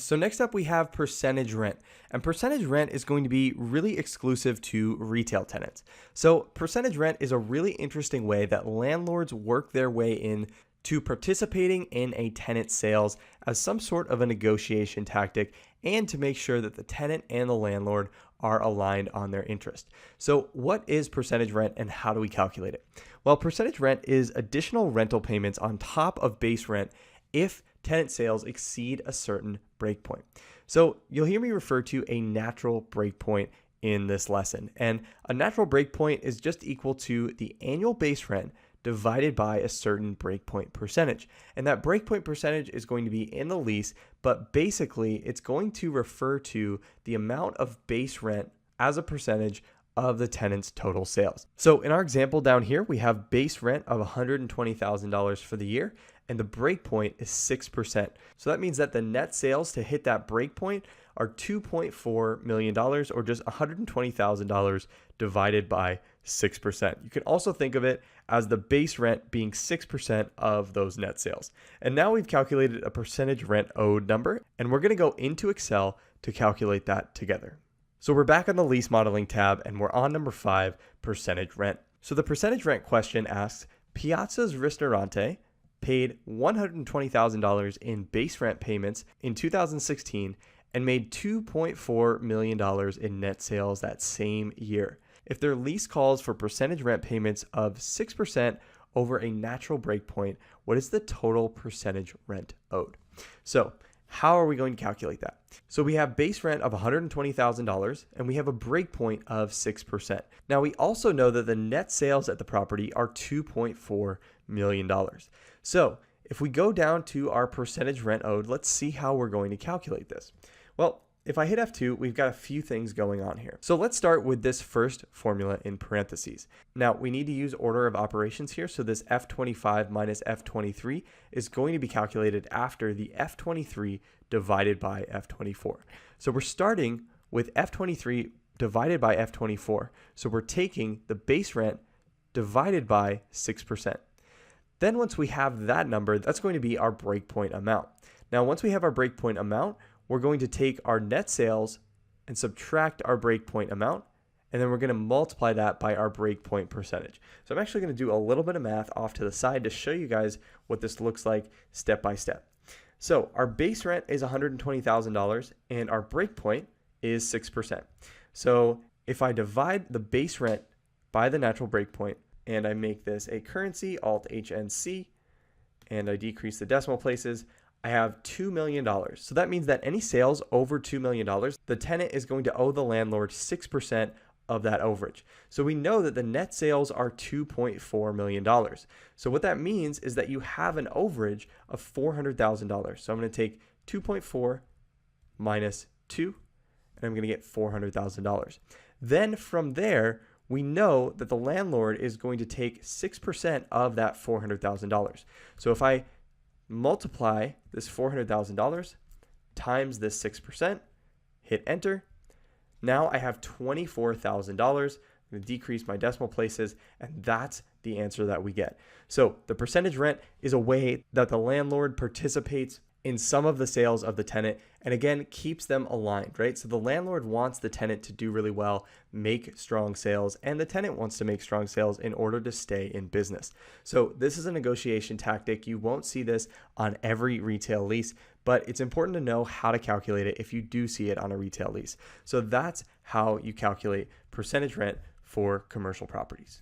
So next up we have percentage rent, and percentage rent is going to be really exclusive to retail tenants. So percentage rent is a really interesting way that landlords work their way in to participating in a tenant sales as some sort of a negotiation tactic and to make sure that the tenant and the landlord are aligned on their interest. So what is percentage rent and how do we calculate it? Well, percentage rent is additional rental payments on top of base rent if tenant sales exceed a certain breakpoint. So you'll hear me refer to a natural breakpoint in this lesson. And a natural breakpoint is just equal to the annual base rent divided by a certain breakpoint percentage. And that breakpoint percentage is going to be in the lease, but basically it's going to refer to the amount of base rent as a percentage of the tenant's total sales. So in our example down here, we have base rent of $120,000 for the year, and the breakpoint is 6%. So that means that the net sales to hit that breakpoint are $2.4 million, or just $120,000 divided by 6%. You can also think of it as the base rent being 6% of those net sales. And now we've calculated a percentage rent owed number, and we're going to go into Excel to calculate that together. So we're back on the lease modeling tab, and we're on number 5, percentage rent. So the percentage rent question asks, Piazza's Ristorante paid $120,000 in base rent payments in 2016 and made $2.4 million in net sales that same year. If their lease calls for percentage rent payments of 6% over a natural breakpoint, what is the total percentage rent owed? So how are we going to calculate that? So we have base rent of $120,000 and we have a breakpoint of 6%. Now we also know that the net sales at the property are $2.4 million. So if we go down to our percentage rent owed, let's see how we're going to calculate this. Well, if I hit F2, we've got a few things going on here. So let's start with this first formula in parentheses. Now we need to use order of operations here. So this F25 minus F23 is going to be calculated after the F23 divided by F24. So we're starting with F23 divided by F24. So we're taking the base rent divided by 6%. Then once we have that number, that's going to be our breakpoint amount. Now once we have our breakpoint amount, we're going to take our net sales and subtract our breakpoint amount, and then we're going to multiply that by our breakpoint percentage. So I'm actually going to do a little bit of math off to the side to show you guys what this looks like step by step. So our base rent is $120,000 and our breakpoint is 6%. So if I divide the base rent by the natural breakpoint and I make this a currency, Alt-HNC, and I decrease the decimal places, I have $2 million. So that means that any sales over $2 million, the tenant is going to owe the landlord 6% of that overage. So we know that the net sales are $2.4 million. So what that means is that you have an overage of $400,000. So I'm going to take 2.4 minus 2, and I'm going to get $400,000. Then from there, we know that the landlord is going to take 6% of that $400,000. So if I multiply this $400,000 times this 6%, hit enter. Now I have $24,000. I'm going to decrease my decimal places, and that's the answer that we get. So the percentage rent is a way that the landlord participates in some of the sales of the tenant, and again, keeps them aligned, right? So the landlord wants the tenant to do really well, make strong sales, and the tenant wants to make strong sales in order to stay in business. So this is a negotiation tactic. You won't see this on every retail lease, but it's important to know how to calculate it if you do see it on a retail lease. So that's how you calculate percentage rent for commercial properties.